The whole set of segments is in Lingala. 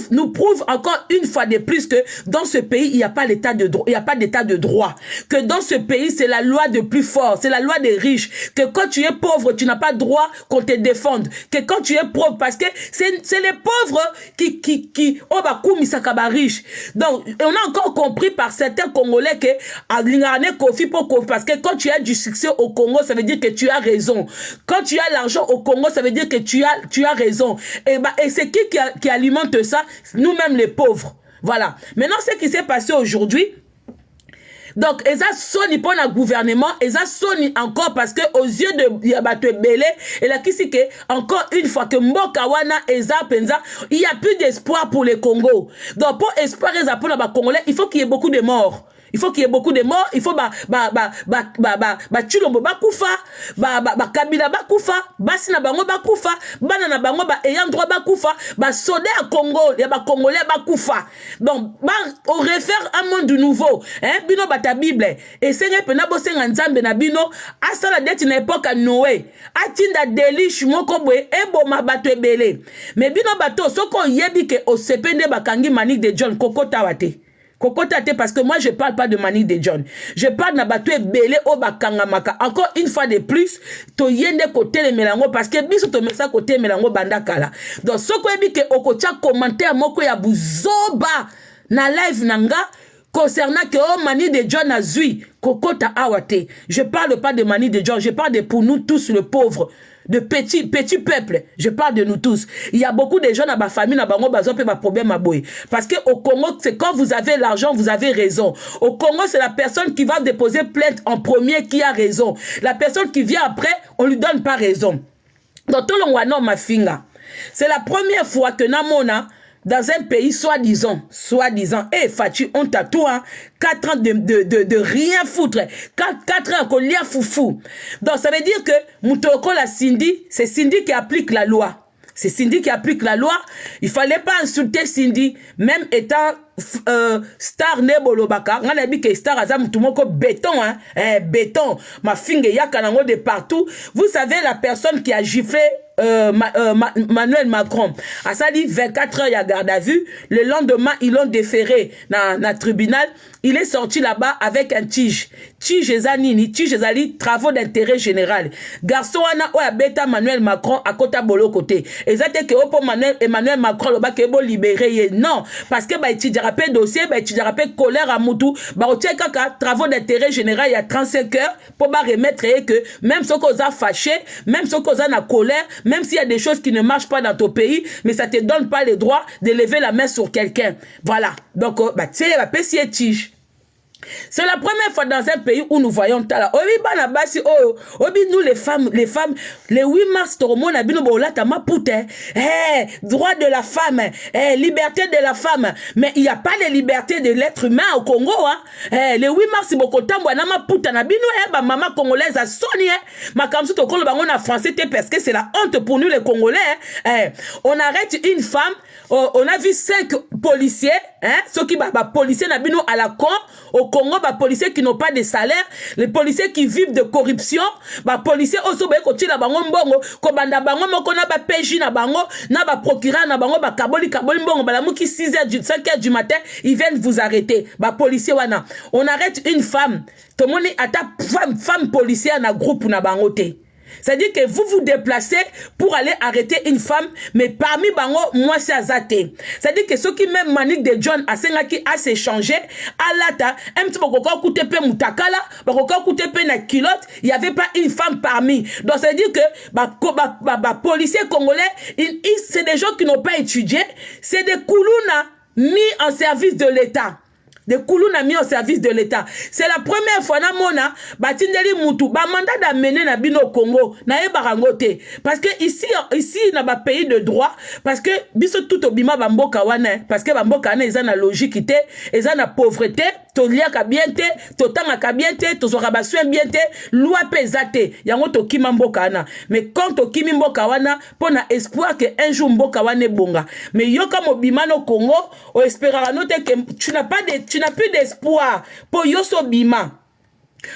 nous prouve encore une fois de plus que dans ce pays, il n'y a pas l'état de droit, il n'y a pas d'état de droit. Que dans ce pays, c'est la loi de plus fort, c'est la loi des riches. Que quand tu es pauvre, tu n'as pas droit qu'on te défende. Que quand tu es pauvre, parce que c'est les pauvres oh bah, misakaba riche. Donc, on a encore compris par certains Congolais que, parce que quand tu as du succès au Congo, ça veut dire que tu as raison. Quand tu as l'argent au Congo, ça veut dire que tu as raison. Et c'est qui alimente ça? Nous-mêmes les pauvres. Voilà. Maintenant, ce qui s'est passé aujourd'hui, donc, eza soni pour le gouvernement, eza soni encore parce que aux yeux de Yabatwe Belé, et là, qui c'est que, encore une fois, que Mboka Wana, eza penza, il n'y a plus d'espoir pour les Congo. Donc, pour espoir, pour les Congolais, il faut qu'il y ait beaucoup de morts. Il faut qu'il y ait beaucoup de morts, il faut Chilombo bakufa, Kabila bakufa, Basina bango bakufa, Banana bango ayant droit bakufa, soda à Congo, ya Congolais bakufa. Donc, on réfère à un monde nouveau, hein, bino bata Bible, et seigneur pena bosenga nzambe na bino, asala dette na époque à Noé, atinda delish moko boye, eboma bato ebele. Mais bino bato, soko yebi ke osepende bakangi Manique de John, kokota wate. Kokotate, parce que moi je parle pas de Manique de John, je parle na bato ebele o bakangamaka. Encore une fois de plus, to yende côté le melango, parce que biso to mesa côté melango bandakala. Donc soko ebi ke okocha commentaire moko ya buzoba na live nanga concernant que oh Manique de John a zui kokota awate. Je parle pas de Manique de John, je parle de pour nous tous le pauvre, de petits peuples. Je parle de nous tous. Il y a beaucoup de gens dans ma famille, dans ma problème à boy. Parce que au Congo, c'est quand vous avez l'argent, vous avez raison. Au Congo, c'est la personne qui va déposer plainte en premier qui a raison. La personne qui vient après, on lui donne pas raison. Dans tout le monde, ma finga. C'est la première fois que Namona, dans un pays soi-disant, Fachi, on t'a tout, hein, 4 ans de rien foutre, 4 ans qu'on lia foufou. Donc ça veut dire que Moutoko la Cindy, c'est Cindy qui applique la loi. C'est Cindy qui applique la loi. Il fallait pas insulter Cindy, même étant star nebolobaka. On a dit que star azam tout moko béton, hein, béton. Ma fingue yakanango de partout. Vous savez la personne qui a giflé Manuel Macron. À ça dit 24 heures il y a garde à vue. Le lendemain ils l'ont déféré dans le tribunal. Il est sorti là-bas avec un tige. Tige ezanini, tige ezali travaux d'intérêt général. Garçon wana oya beta Manuel Macron à côté bolo côté. Ezate que opo Emmanuel Macron le ba ke bo libérer non parce que ba étudiera pe dossier, ba étudiera pe colère à mutu, ba otie kaka travaux d'intérêt général il y a 35 heures pour ba remettre que même ceux qu'on a fâché, même ceux qu'on a colère, même s'il y a des choses qui ne marchent pas dans ton pays, mais ça te donne pas le droit de lever la main sur quelqu'un. Voilà. Donc bah tu sais la PC tige. C'est la première fois dans un pays où nous voyons tala. Obi bana basi obi nous les femmes, le 8 mars toromo na bino bola tama pute. Droit de la femme, liberté de la femme. Mais il n'y a pas de liberté de l'être humain au Congo, hein. Le 8 mars bokotambo na ma puta na bino ba maman congolaise a soni ma kamsu to kolo bango na français parce que c'est la honte pour nous les Congolais. On arrête une femme, on a vu 5 policiers, hein, ceux qui policiers na bino à la con. Au Congo, les policiers qui n'ont pas de salaire, les policiers qui vivent de corruption, les policiers aussi qui ont bango mbongo, kobanda bango moko na ba PJ na bango, na ba procureur na bango ba kaboli mbongo, ba lamu ki 5h du matin, ils viennent vous arrêter. Ba policiers wana. On arrête une femme, tout le monde est femme policière na groupe na bango te. C'est-à-dire que vous vous déplacez pour aller arrêter une femme, mais parmi bango, moi c'est Azate. C'est-à-dire que ceux qui même Manique de John a s'échangé, à l'ata, un petit peu coûté pe moutakala, coûté pe na kilote, il n'y avait pas une femme parmi. Donc c'est-à-dire que policiers congolais, c'est des gens qui n'ont pas étudié, c'est des koulouna mis en service de l'État. Des Koulouna mis au service de l'État. C'est la première fois na mona batindeli mutu ba mandat d'amener na bino au Congo na e barangote parce que ici na ba pays de droit parce que biso tout obima bamboka wana parce que bamboka wana eza na logique té eza na pauvreté to liaka bien té to tangaka bien té to zora baswe bien té loi pesate yango to kima mboka wana mais quand to kimi mboka wana pona espoir que un jour mboka wana bonga mais yoka mobima no Congo o espérera noter que tu n'as plus d'espoir pour yoso bima.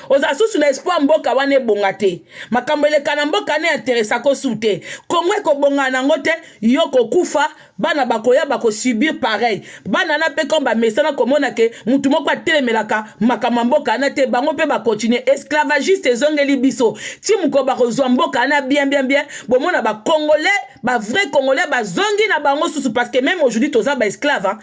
oza susu na espoir mboka wane bonga te makambo elekana mboka ne interesa ko sute Congo ko bonga nango te yo ko kufa bana bakoya bako subir pareil bana na pe komba mesana komona ke mutu moko atelemelaka makambo mboka na te bango pe ba continuer esclavagiste ezongeli biso ti muko ba kozwa mboka na bien bomona ba congolais ba vrai congolais ba zongi na bango susu parce que même aujourd'hui toza ba esclave hein.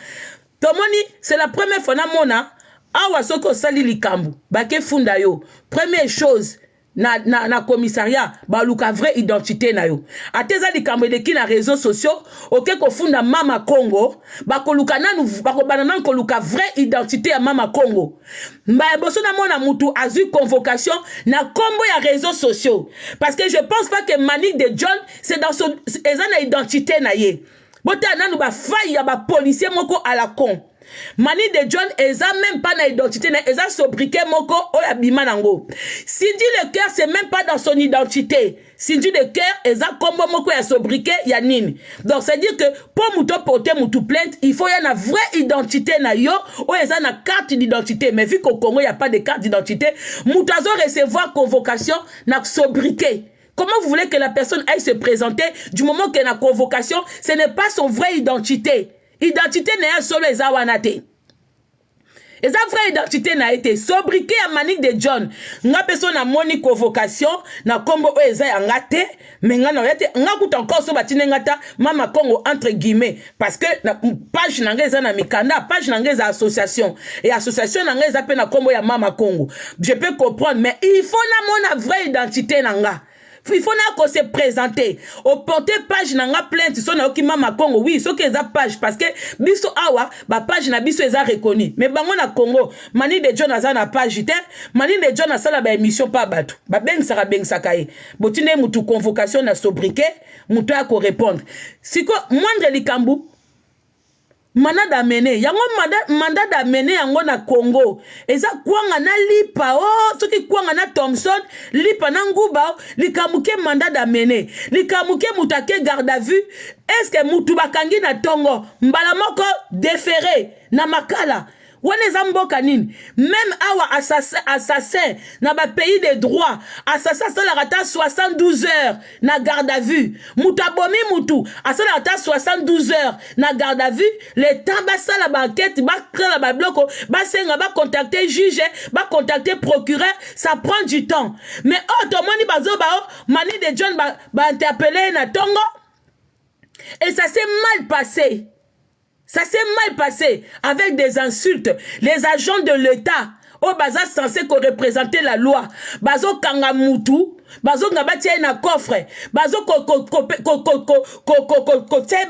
Tomoni c'est la première fois na mona awa soko sali likambu bake funda yo première chose na commissariat ba luka vraie identité na yo ateza likambu eleki na réseaux sociaux oke ko funda mama Congo ba koluka nanu ba ko banana ko luka vraie identité ya mama Congo mba boso na mona mutu azu convocation na kombo ya réseaux sociaux parce que je pense pas que Manick de John c'est dans son ezana identité na ye bota nanu ba faille ya ba policier moko à la con Manick de John eza même pas na identité na eza sobriquet moko oya bima nango Sidi le cœur c'est même pas dans son identité Sidi le cœur eza kombo moko ya sobriquet ya nini donc c'est dire que pour muto porter mutu plainte il faut y a une vraie identité na yo oya eza na carte d'identité mais vu qu'au Congo il y a pas de carte d'identité mutu azo recevoir convocation na sobriquet. Comment vous voulez que la personne aille se présenter du moment qu'elle a convocation ce n'est pas son vraie identité. Identité n'est solo ezawanate. Eza vraie identité na été sobriquet à Manick de John. Nga personne a moni convocation na kombo eza ngate mais nga na yate nga kuta encore so batine ngata mama Congo entre guillemets parce que na page nanga eza na mikanda page nanga eza association et association nanga eza pe na kombo ya mama Congo. Je peux comprendre mais il faut na mona vraie identité nanga. Il faut qu'on se présente au porter page nanga plainte so na okima makongo oui so que eza page parce que biso awa ba page na biso eza reconnu mais bango na Congo Manick de John aza na page te Manick de John asala ba émission pa bato ba bengsaka kaye botine mutu convocation na sobriquet mutu a ko répondre siko moindre likambu mandat d'amener yango mandat d'amener yango na Congo eza kwanga na lipa oh soki kwanga na Thompson lipa na nguba likamuke mandat d'amener likamuke mutake garde à vue est-ce que mutu bakangi na tongo mbala moko déféré na makala wane zamboka nini même awa assassin na ba pays de droit assassin ça la rata 72 heures na garde à vue mutu abomi mutu asala rata 72 heures na garde à vue le temps ba sala ba enquête ba créer ba bloko ba senga ba contacter juge ba contacter procureur ça prend du temps mais automoni bazo ba Manick de John ba interpeller na tongo et ça s'est mal passé. Ça s'est mal passé avec des insultes. Les agents de l'État, au bazar censé représenter la loi, bazo kangamutu, bazo ngabati na coffre, bazo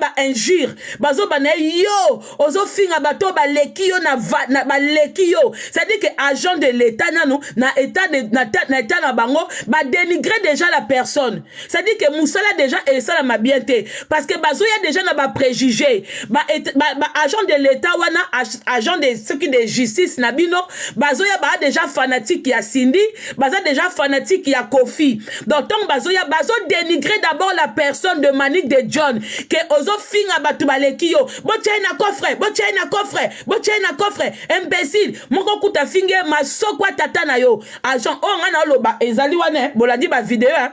ba injure, bazo bana yo, ozo finga bato ba leki yo na ba leki yo. C'est-à-dire que agent de l'État nanu na état na bango ba dénigrer déjà la personne. C'est-à-dire que Moussala déjà et ça m'a bien été parce que bazo ya déjà na ba préjugé, ba agent de l'État wana agent de ceux qui de justice na bino bazo ya ba déjà fanatique ya Cindy, bazo déjà fanatique ya Kofi. Donc tant bazo dénigrer d'abord la personne de Manick de John que ozo finga batu baleki yo botia na coffre imbécile moko kuta finge masokwa tata na yo agent o ngana loba ezali wane boladi ba vidéo hein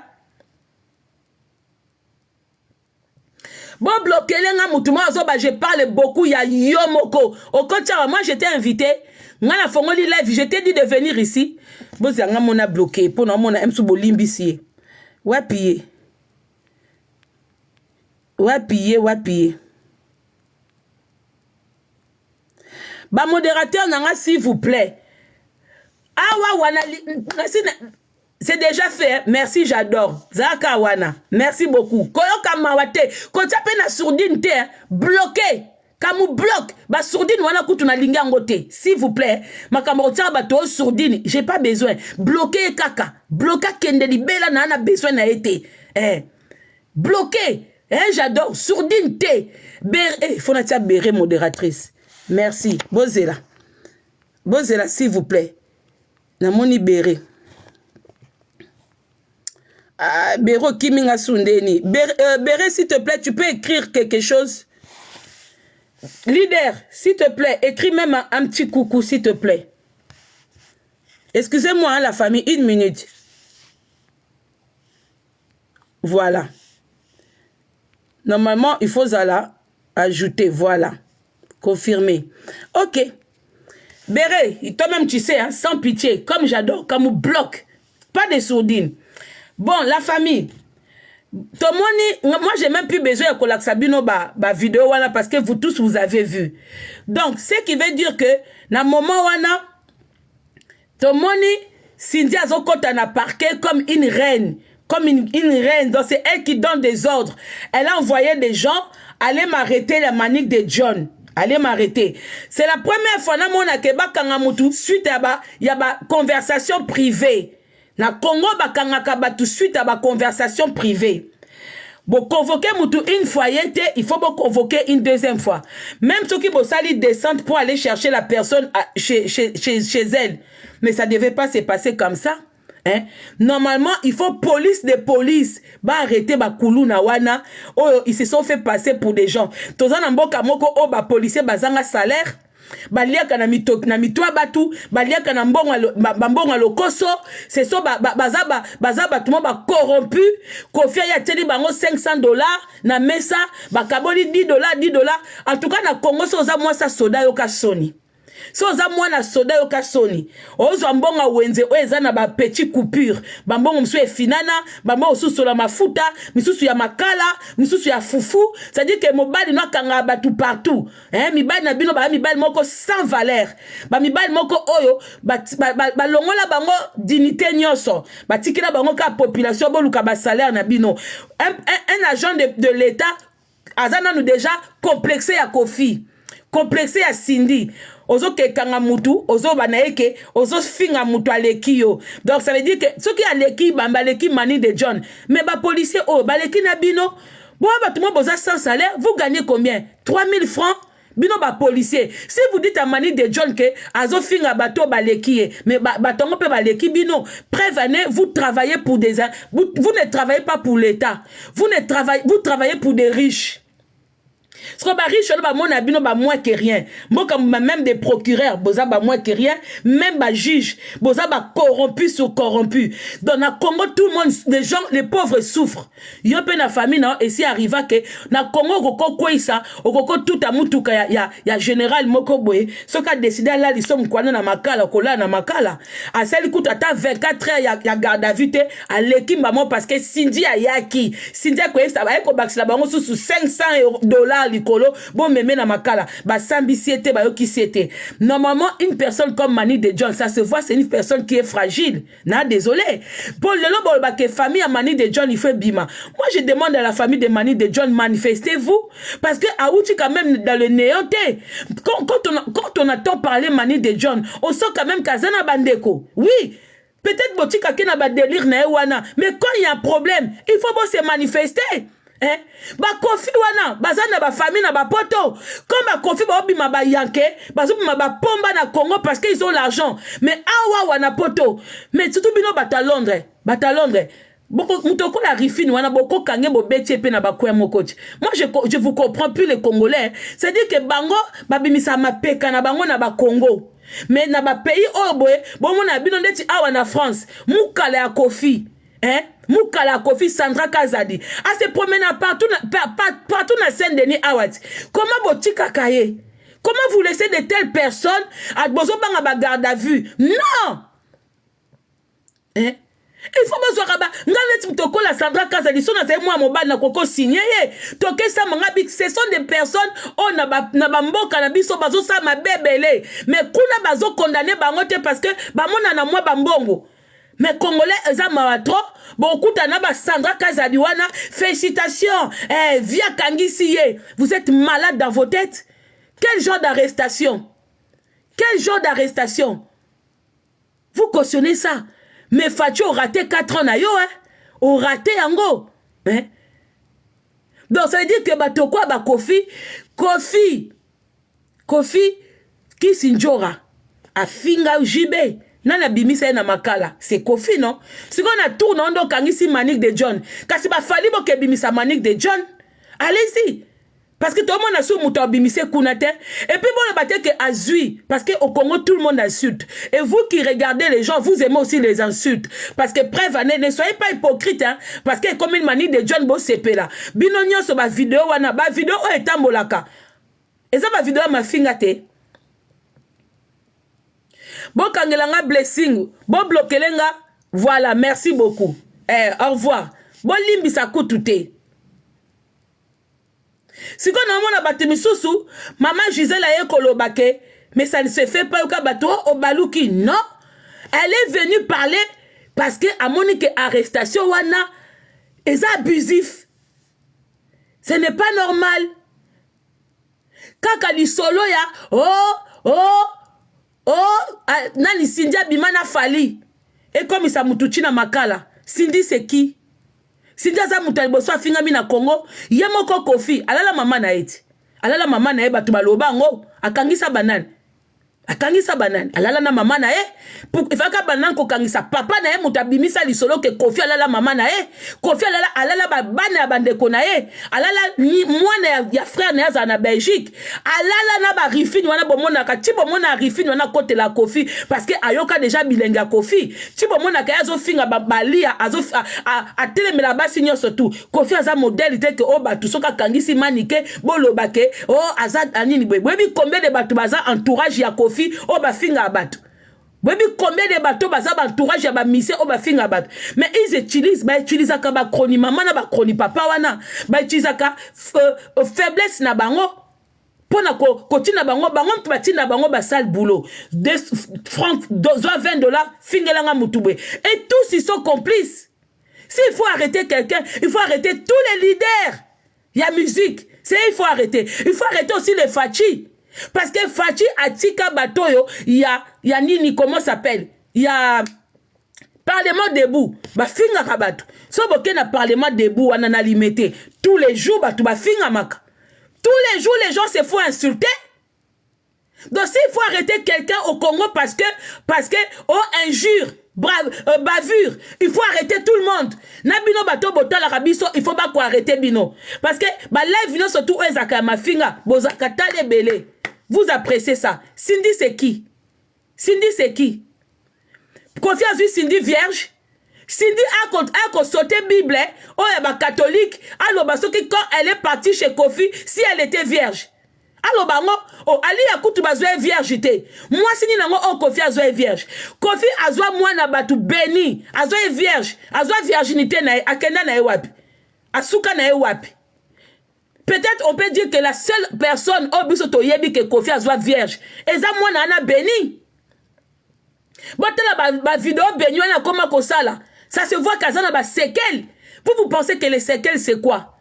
bon bloquer lenga mutuma ozo ba je parle beaucoup ya yo moko au contraire moi j'étais invité ngana fongoli live je t'ai dit de venir ici bozanga mona bloqué pour na mona emsu bolimbisie wapiye ba modérateur nanga s'il vous plaît awa wana c'est déjà fait hein? Merci j'adore Zaka wana merci beaucoup koyoka mawate kotia pe na sourdine te hein? Bloqué kamu bloc ba sourdine wana kutu na linga ngote s'il vous plaît makambo tia bato sourdine j'ai pas besoin bloqué kaka bloqué kende libela na besoin na été bloqué hein j'adore sourdine te faut na tia béré modératrice merci bozela s'il vous plaît na moni béré Béro Kiminga Sundeni Béré s'il te plaît tu peux écrire quelque chose. Leader, s'il te plaît, écris même un petit coucou, s'il te plaît. Excusez-moi, hein, la famille, 1 minute. Voilà. Normalement, il faut ajouter. Voilà. Confirmer. Ok. Béré, toi-même, tu sais, hein, sans pitié, comme j'adore, comme on bloque. Pas de sourdine. Bon, la famille. Moi, j'ai même plus besoin de coller Sabino ba vidéo wana parce que vous tous vous avez vu. Donc, ce qui veut dire que dans moment wana, Tomoni Cindy Azokota n'a parqué comme une reine, comme une reine. Donc, c'est elle qui donne des ordres. Elle a envoyé des gens aller m'arrêter la manique de John. Allez m'arrêter. C'est la première fois na mona keba kangamutu suite à y a conversation privée. Na Congo bakangaka batu suite à ba conversation privée. Bon convoquer mutu une fois il faut convoquer une deuxième fois. Même ceux qui vont salir descendre pour aller chercher la personne chez elle. Mais ça devait pas se passer comme ça. Hein? Normalement, il faut police de police. Ba arrêter ba koulou na wana. Oh, ils se sont fait passer pour des gens. Tozana mboka moko oh ba policier bazanga salaire. Baliaka na mitwa batu, baliaka na mbonga lokoso, c'est so bazaba tout le monde corrompu, Kofia ya teli bango $500 na mesa, bakaboli $10. En tout cas na Congo so za moi sa soda yoka soni. So za mwana soda yoka soni. Ozo mbonga wenze oeza na ba petit coupure. Bambongo msu e finana, bambongo susu la mafuta, misusu ya makala, misusu ya fufu. Ça dit que mobali no kanga batu partout. Hein, mibali na bino ba mibali moko sans valeur. Ba mibali moko oyo ba longola bango dignité nyoso. Ba tikila bango ka population boluka ba salaire na bino. Un agent de l'État azana nous déjà complexé ya Kofi. Complexé à Cindy. Ozo ke kanga mutu, ozo banaeke, ozo finga mutu aleki yo. Donc ça veut dire que ceux qui aleki bamba leki mani de John, mais ba policier oh baleki na bino, bon ba tout le monde boza sans salaire, vous gagnez combien? 3000 francs. Bino ba policier. Si vous dites à mani de John que azo finga bato baleki, mais batongo pe baleki bino, prévenez, vous travaillez pour des vous ne travaillez pas pour l'État. Vous travaillez pour des riches. Ce que riche, mon abino ba moins que rien. Moi comme même des procureurs, boza ba moins que rien, même ba juge, boza ba corrompu sur corrompu. Dans la Congo tout le monde, les gens, les pauvres souffrent. Yo pe na famille non et si arriva que na Congo koko kwisa, okoko tout amutuka ya général moko boye, ce qu'a décidé là ils sont kwana na makala kola na makala. A celle coûte ata 24 heures ya garde à vue à l'équipe maman parce que Cindy ayaki. Cindy ko ça va ko baxila bango sous $500 likolo bon mémé na makala ba sambisiete ba yokisiete. Normalement une personne comme Mani de John ça se voit c'est une personne qui est fragile. Na désolé. Pour le lobo ba que famille à Mani de John il fait bima. Moi je demande à la famille de Mani de John manifestez-vous parce que Aouti quand même dans le néanté. Quand on attend parler Mani de John, on sent quand même Kazana Bandeko. Oui. Peut-être Botika qui n'a pas délire na wana, mais quand il y a un problème, il faut bon se manifester. Hein? Ba kofi wana bazana ba famille na ba poto comme ba kofi ba obima ba yanke bazobima ba pomba na Congo parce qu'ils ont l'argent mais awa wana poto mais surtout bino bata Londres boko mutoko la rifine wana boko kange bo betie pe na ba kwa mokochi. Moi je vous comprends plus les Congolais, c'est dire que bango ba bimisa mapeka na bango na ba Congo mais na ba pays oboye bon mona bino ndeti awa na France mukala ya kofi hein Moukala Kofi Sandra Kazadi a se promener partout na Saint-Denis Awati. Comment botika kaye? Comment vous laissez de telles personnes à bozobanga ba garde à vue? Non. Hein? Il faut besoin raba ngale mtoko la Sandra Kazadi sona c'est moi mobile na koko signé toke sa mangabi ce sont des personnes on na ba mboka na biso bazo sa mabebele mais kuna bazo condamner bangote parce que ba mona na moi bambongo. Mais Congolais, beaucoup de Sandra Kazadiwana, félicitations, via Kangisiye, vous êtes malade dans vos têtes. Quel genre d'arrestation? Quel genre d'arrestation? Vous cautionnez ça. Mais Fatio raté 4 ans na yo, hein? Au raté yango. Hein? Donc ça veut dire que Batoko ba Kofi, qui sinjora, a finga jibe. Nana bimisa na makala c'est Kofi non si on a tourné on donc kangisi Manique de John kasi ba fali bo ke bimisa Manique de John allez-y Parce que tout le monde a su Moutabimise Kounate. Et puis bon, le bâtiment que Azui. Parce qu'au Congo, tout le monde insulte. Et vous qui regardez les gens, vous aimez aussi les insultes. Parce que preuve, ne soyez pas hypocrite, hein. Parce que comme une manie de John Bosepe là. Binonyo sur ma vidéo, wana, ma vidéo est en molaka. Et ça, ma vidéo, ma fingate. Bon, kangelanga blessing. Bon, bloquelenga. Voilà, merci beaucoup. Au revoir. Bon, limbi sa koutouté. Si on a battu Missoussou, maman Gisèle a kolobake, mais ça ne se fait pas au Kabato au Balouki. Non. Elle est venue parler parce que à Monique arrestation wana est abusif. Ce n'est pas normal. Quand elle solo ya nani Cindy Bimana Fali et comme ça mutuchi na makala. Cindy c'est qui? Cindy za mutal boso afinga mi na Congo, yemoko Kofi, alala mama na eti. Alala mama na e batu baloba ngo, akangisa banane. Akangisa banane. Alala na mama na e, ifaka banane ko kangisa papa na e mutabimisa lisolo ke Kofi alala mama na e. Kofi alala bana ya bandeko na e. Alala mwana ya frère na za na Belgique. Alala na ba rifini wana bomona ka ti bomona rifini wana kote la Kofi parce que ayoka déjà bilenga Kofi. Ti bomona ka azo finga balia azo a telemela basi nyoso tu. Kofi aza modèle te ke o batu soka kangisi manike bolobake o azad anini bwe. Bwebi combien de batu baza entourage ya Kofi o ba finga abatu. Bwebi combien de bateaux baza ba entourage ya ba mission o ba finga abatu. Mais ils utilisent ka ba kroni mama na ba kroni papa wana. Ba utilisent ka faiblesse na bango. Pona ko tina bango tu tina bango ba sale boulot. 2 francs, 20 dollars fingelanga mutube. Et tous ils sont complices. S'il faut arrêter quelqu'un, il faut arrêter tous les leaders. Il y a musique, il faut arrêter. Il faut arrêter aussi les Fachi. Parce que Fachi Atika Batoyo, il y a Nini, comment ça s'appelle? Il y a Parlement debout. Ba finga kabatu. So boke na Parlement debout, on en a limité. Tous les jours, ba tu ba finga maka. Tous les jours, les gens se font insulter. Donc s'il faut arrêter quelqu'un au Congo parce que injure, bavure, il faut arrêter tout le monde. Nabino bato boto la rabiso, il faut pas quoi arrêter bino. Parce que ba live vino surtout ezaka mafinga, bozakata les belé. Vous appréciez ça. Cindy c'est qui? Cindy c'est qui? Confiance lui Cindy vierge. Cindy a sauté Bible, oh elle catholique, alors parce que quand elle est partie chez Kofi, si elle était vierge. Alors bango, oh ali akutu bazwe vierge te. Moi sini nango oh Kofi azwa vierge. Kofi azwa mwana batu béni, azwa vierge, azwa virginité na akenda na wapi. Asuka na wapi. Peut-être on peut dire que la seule personne au biso to yebi que Kofi azwa vierge. Eza mwana ana béni. Botela ba vidéo béni wana koma kosala. Ça se voit kazana ba séquelles. Vous pensez que les séquelles c'est quoi?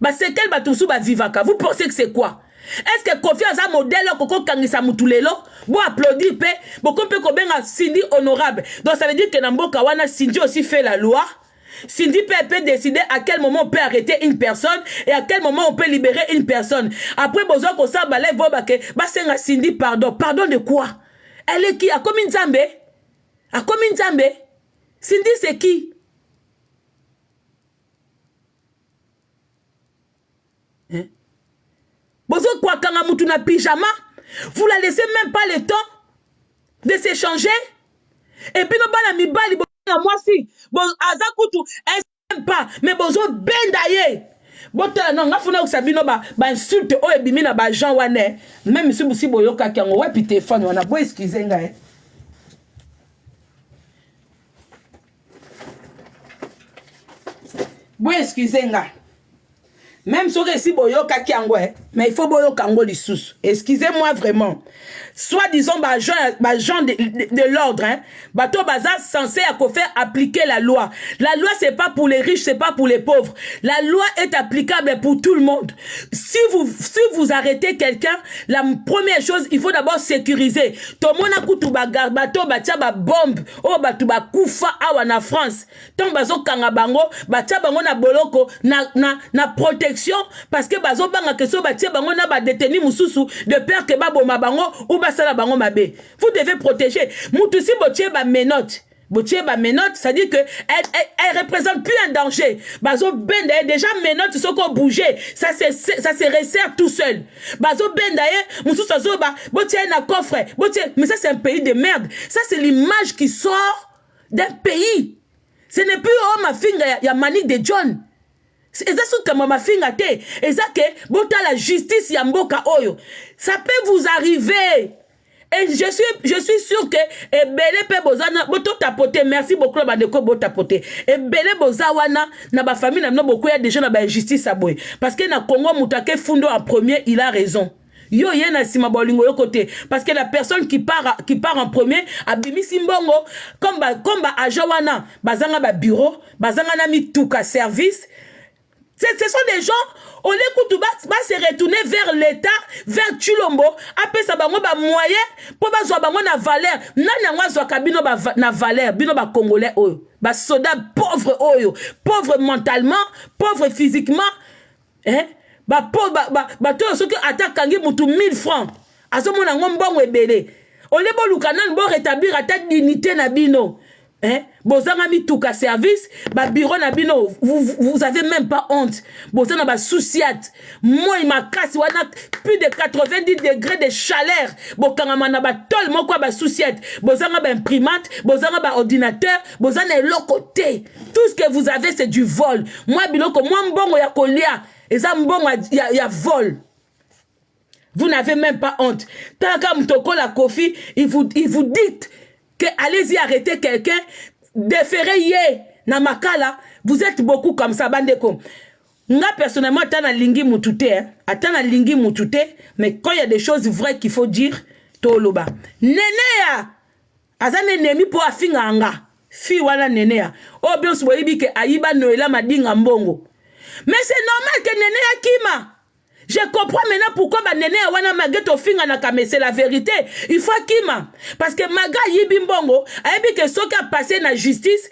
Ba séquelles ba tusu ba vivaka. Vous pensez que c'est quoi? Est-ce que Kofi a un modèle koko kangisa mutulelo? Bon applaudir pe, beaucoup peut kobenga Cindy honorable. Donc ça veut dire que Namboka wana Cindy aussi fait la loi. Cindy peut décider à quel moment on peut arrêter une personne et à quel moment on peut libérer une personne. Après besoin qu'on ça balai vobake, basenga Cindy pardon. Pardon de quoi? Elle est qui? A comme une Zambé? A comme une Zambé? Cindy c'est qui? Hein? Bozo kwa kanga mutu na pyjama, vous la laissez même pas le temps de s'échanger. Et puis no bana mibali bozo moi si bozo azakutu elle pas mais bozo bendaye. Botala non ngafuna usabino ba insulte o ebimi na ba Jean wane même si busi boyoka kyango wa pi téléphone wana bo excusez nga Bo excusez nga. Même si boyoka kiango, mais il faut boyoka ngo lisusu. Excusez-moi vraiment. Soit disons gens de l'ordre, hein. Bato baza censé faire appliquer la loi. La loi c'est pas pour les riches, c'est pas pour les pauvres. La loi est applicable pour tout le monde. Si vous arrêtez quelqu'un, la première chose, il faut d'abord sécuriser. Tout le monde a kutu bato batia ba bombe, oh batu ba kufa awa na France. Tant bazo kanga bango, batia bango na boloko na protection parce que bazo banga keso batia bango na ba détenu mususu de peur que baboma bango ou basala bango mabe. Vous devez protéger. Mutusi botie ba menotte. botier ba menottes, ça dit que elle représente plus un danger. Bazo benda déjà menottes sont qu'on bouger, ça se resserre tout seul. Bazo benda musu sazo ba botier na coffre, botier, mais ça c'est un pays de merde. Ça c'est l'image qui sort d'un pays. Ce n'est plus oh ma finga ya Manique de John. C'est ça ce que ma finga te. Et ça que bota la justice ya mboka oyo. Ça peut vous arriver. Et je suis sûr que ebele pe bozana boto tapoter. Merci beaucoup bandeko bo tapoter. Ebele bozawana na ba famille na beaucoup ya déjà na ba justice aboy. Parce que na Congo mutake fundo en premier, il a raison. Yo yena sima bolingo yo côté parce que la personne qui part en premier abimi simbongo comme ajawana bazanga ba bureau bazanga na mituka service. Ce sont des gens on écoute va se retourner vers l'état vers Chulombo après ça bango ba moyen pour bazwa bango na valeur nani ngazwa kabino ba na valeur bino ba congolais oyo ba soda pauvre oyo pauvre mentalement pauvre physiquement hein. To soki atakangi mutu 1000 francs azomona ngombongo ebele olebo lukanan bo rétablir ata dignité na bino hein bozanga mituka service ba bureau na bino vous avez même pas honte bozana ba souciat moi makasi wana plus de 90 degrés de chaleur bokanga na ba tol moko ba souciat bozanga ba imprimante bozanga ba ordinateur bozana lokoté tout ce que vous avez c'est du vol moi biloko moi mbongo ya kolia. Et ça, il y a vol. Vous n'avez même pas honte. Tant qu'à Mtoko la Kofi, il vous dit que allez-y arrêter quelqu'un, déférez yé, namakala, vous êtes beaucoup comme ça, bandeko. Moi, personnellement, attends à lingi moutouté, attends à lingi moutouté, mais quand il y a des choses vraies qu'il faut dire, toloba. Nenea, azane nemi po afinga anga, fi wala nenea. Oh, bien, soyez que Aïba Noëlla m'a dit ngambongo. Mais c'est normal que Néné Akima. Je comprends maintenant pourquoi Néné Awana Mageto Finga Nakame, c'est la vérité. Il faut Akima. Parce que Maga Yibimbongo a dit que ce qui a passé dans la justice,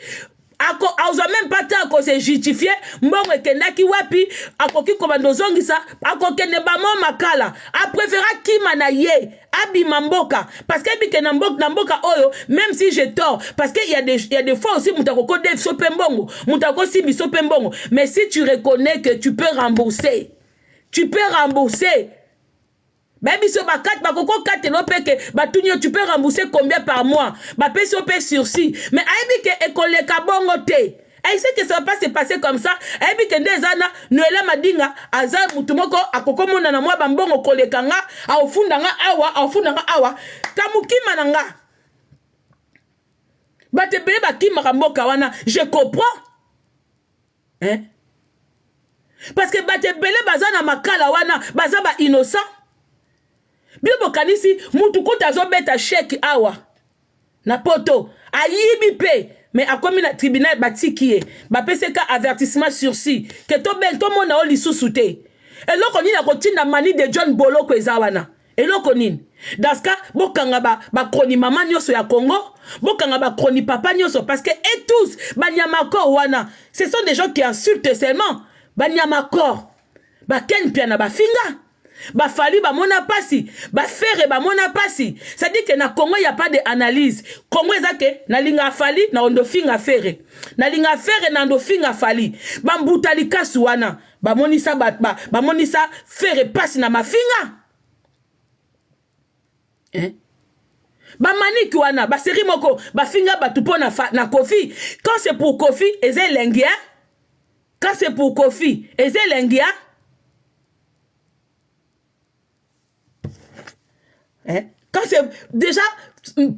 a même pas tant que c'est justifié, Mbongo Kenaki Wapi, a koki komando zongisa, a koki nebamo makala, a préféré Kima na ye. Abi Mamboka parce que Namboka oyo même si j'ai tort parce qu'il y a des fois aussi mutako dev sopembongo mutako sibi sopembongo mais si tu reconnais que tu peux rembourser baby so ba 4 ba koko 4 no peke ba tunyo tu peux rembourser combien par mois ba peso pe sursis mais aibi que ekoleka bongo te. Et c'est que ça va pas se passer comme ça. Et puis que des années, Noëlla Madinga, Aza Mutumoko, Akoko na moi bambongo kolekanga, a ofundanga awa, Tamuki mananga. Bate bele ba ki maramboka wana, je comprends. Hein? Parce que bate bele bazana makala wana, bazaba innocent. Bien bokanisi, mutuko tazo beta chèque awa. Na poto, ayibi pe. Mais à comme le tribunal batiki ba PCK avertissement sursis que to ben to mona oli sousouté et lo koni la routine na Manique de John Bolo ko ezawana et lo konin dans ce cas bokanga ba kroni mama nyoso ya Congo bokanga ba kroni papa nyoso parce que et tous banyamako wana ce sont des gens qui insultent seulement banyamako ba ken piana ba finga ba fali ba mona pasi ba faire ba mona pasi ça dit que na Congo il y a pas d'analyse Congo ezake na linga fali na ondo finga faire na linga faire na ondo finga fali ba mbutali kasuwana ba monisa ba monisa faire pasi na mafinga hein ba Manique wana ba seri moko ba finga ba tupo na Kofi quand c'est pour Kofi ezelengia quand c'est pour Kofi ezelengia. Hein? Quand c'est déjà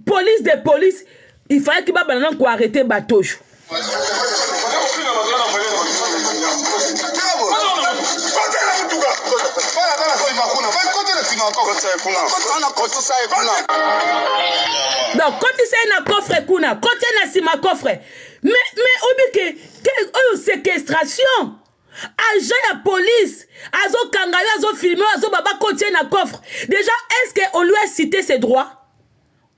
police de police, il fallait qu'il va maintenant arrêter Batouche. Donc, quand tu sais un coffre, kuna, quand tu es un coffre, mais on dit que séquestration, agent à police, azo kangayo, azo filmé, azo baba contient un coffre. Déjà, est-ce qu'on lui a cité ses droits?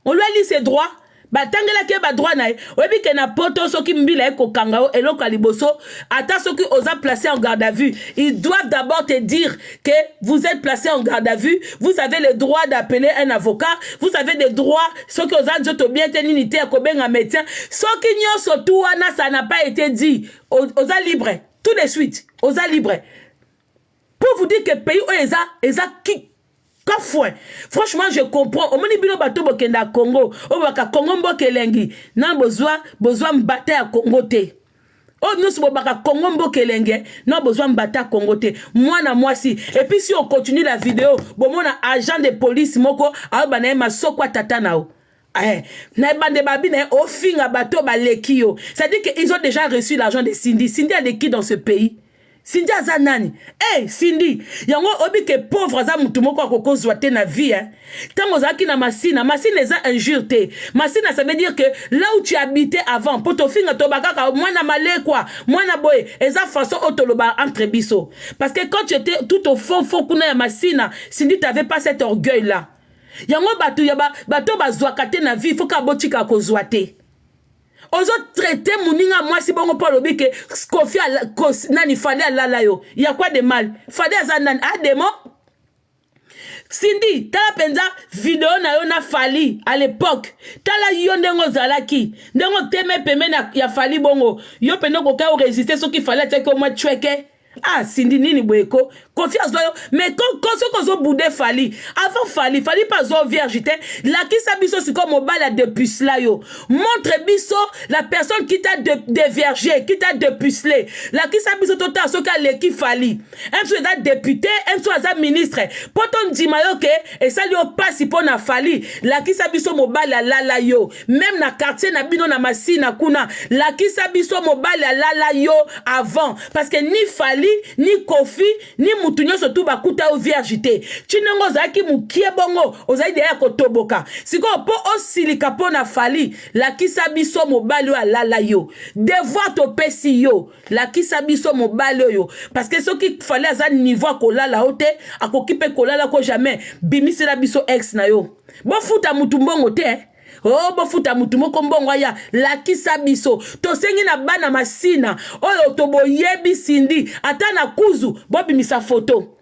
On lui a dit ses droits? batangela ke ba droit na oyebi ke na poto soki mbila eko kangao eloko aliboso ata soki oza placé en garde à vue ils doivent d'abord te dire que vous êtes placé en garde à vue, vous avez le droit d'appeler un avocat, vous avez des droits soki oza nzoto bien te nini te akobenga médecin soki nyonso tu wana ça n'a pas été dit oza libre tout de suite oza libre pour vous dire que pays eza qui franchement, je comprends. Au moni bino bato bokenda Congo, o baka Congo mbokelengi, nan besoin mbate à Congo te. Oh nous sommes baka Congo mbokelenge, non besoin mbate à Congo te. Moi na moi si. Et puis si on continue la vidéo, bon mon agent de police moko, a bana ma sokwa tata nao. Na bande babi na o finga bato ba lekio. Ça dit qu'ils ont déjà reçu l'argent de Cindy. Cindy a qui dans ce pays? Cindy azanani. Cindy, yango obi ke pauvre za mutu moko akokozwa te na vie hein. Tango zaki na masina eza injure te. Masina ça veut dire que là où tu habitais avant, poto finga to bakaka mwana malekwa, mwana boy, eza façon otoloba entre biso. Parce que quand tu étais tout au fond kuna ya masina, Cindy t'avais pas cet orgueil là. Yango bato bazwaka te na vie, il faut ka botika kozwa te. Ozo traité muninga moi si bongo pa lobi ke Kofi nani fallait alala yo. Il y a quoi de mal? Fallait azanani a démon. Cindy, tala penza vidéo na yo na fali à l'époque. Tala yo ndengo zalaki. Ndengo teme peme na ya fali bongo. Yo peno ko ka résister ce qu'il fallait te ko moi chweke. Ah, Cindy nini boyeko, confiance doyo, mais quand ce qu'on a boudé fali, avant fali pas zo viergité, la qui s'abisso c'est comme au bal à dépuceler yo. Montre biso la personne qui t'a déviergé, qui t'a dépucelé. La qui s'abisso tota so ka le qui fali. Un soit député, un soit ministre. Potom di mayo ke et ça lui passe pour na fali. La qui s'abisso mo bal à lala yo. Même na quartier na bino na masina kuna, la qui s'abisso mo bal à lala yo avant parce que ni fali ni Kofi ni mutunyo surtout bakuta o viergité chinengo zaki mukie bongo ozaide ya kotoboka siko po osilika po na fali la kisabiso mobali wa lala yo devoir to pesi yo la kisabiso mobali yo parce que ce qui fallait à niveau ko lala ote akokipe ko lala ko jamais bimisi la biso ex na yo bo futa mutumbongo te oh bofuta mutu moko mbongo ya la kisa biso to sengi na bana masina oyo to boyebi Cindy ata na kuzu bobimisa photo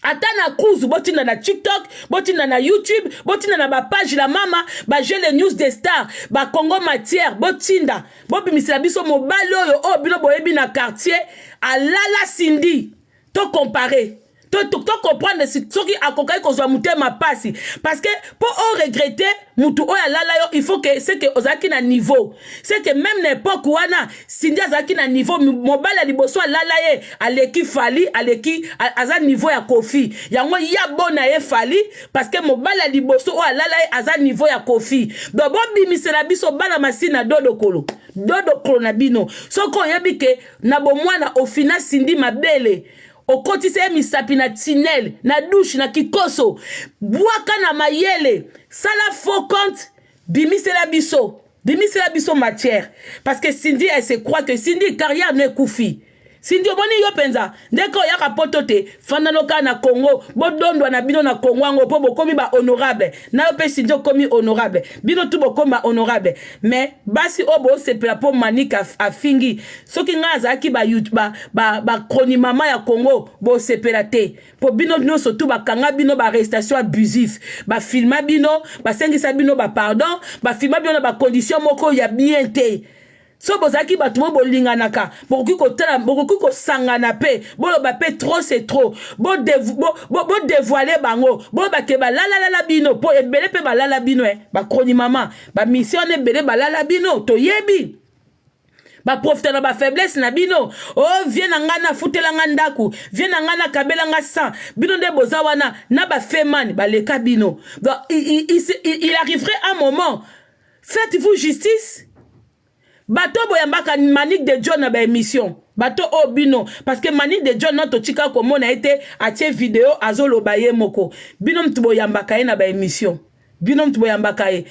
ata na kuzu botinda na TikTok botinda na YouTube botinda na ba page la mama ba les news des stars ba Congo matière botinda bobimisa biso mobali oyo o bino boyebi na quartier alala Cindy to comparer to comprendre ce qui a kokai ko zwa mutema pasi parce que pour regretter mutu oya lala yo il faut que c'est que ozaki na niveau c'est que même n'importe wana Cindy azaki na niveau mobile liboso lala ye aleki fali aleki aza niveau ya Kofi yango ya bona ye fali parce que mobile liboso oya lala ye aza niveau ya Kofi donc bon bimisela biso bana masina dodo kolo na bino soko yebi ke na bomwana au final Cindy mabele au quotidien misapi na tinel na douche na kikoso bwaka na mayele sala faux compte bimisela biso matière parce que Cindy elle se croit que Cindy carrière ne koufi Cindy oboni yo penza ndeko ya kapoto te fandanoka na Congo bodondwa na bino na Congo ngo po bokomi ba honorable na yo pe Cindy komi honorable bino tu bokomi ba honorable mais basi obo se pela po manika afingi soki ngaza ki ba YouTube ba kroni mama ya Congo bo se pela te po bino no surtout ba kanga bino ba arrestation abusif ba filma bino ba sengisa bino ba pardon ba filma bino ba condition moko ya bien te so bozaki batumo bolinganaka bokoki kotala bokoki kosangana pe boloba pe trop c'est trop bo dévoiler bango bo bakeba la bino po ebele pe balala bino ba kroni mama ba mission ebele balala bino to yebi ba profiter na ba faiblesse na bino oh viens na ngana futela ngandaku viens na ngana kabela nga sang bino nde bozawana na ba feman ba leka bino donc il arriverait un moment faites-vous justice. Bato boyambaka Manique de John na ba émission bato obino parce que Manique de John notre tika comme on a été atie vidéo azolo baye moko bino mtu boyambaka na ba émission bino mtu boyambaka et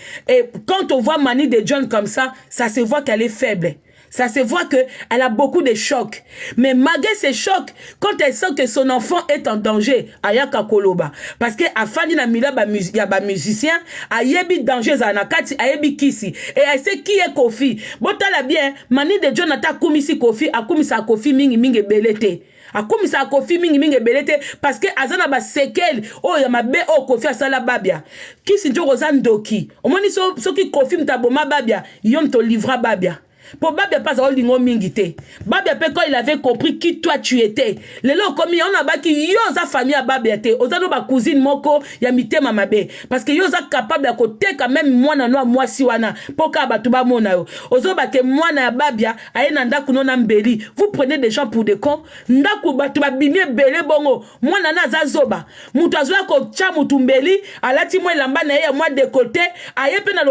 quand on voit Manique de John comme ça se voit qu'elle est faible Ça se voit qu'elle a beaucoup de chocs. Mais malgré ces chocs, quand elle sent que son enfant est en danger, ayaka koloba. Parce que afani na mila ya ba musicien, ayebi danger za nakati, ayebi kisi. Et elle sait qui est Kofi. Botala bien, mani de Jonathan kumisi Kofi, akumisa Kofi mingi belete. Akumisa Kofi mingi belete parce que azana ba sekel oh ya mabe oh Kofi asala babia kisi njo rozandoki omoni soki Kofi mtaboma babia yom to livra babia. Pour Babia pas à lingo mingite. Babia pe quand il avait compris qui toi tu étais. Lelo comme on a baki yoza famille à Babia te. Ozano ba cousine moko ya mite mamabe. Parce que yoza capable à côté quand même moi na noa moi si wana. Poka batuba mona yo. Ozo ba ke moi na Babia aena ndaku nona mbeli. Vous prenez des gens pour des cons. Ndaku batuba bimie bele bongo. Moi na zazoba. Mutu azwa ko cha mutu mbeli. Alati moi lamba na ya moi de côté. Aye pe na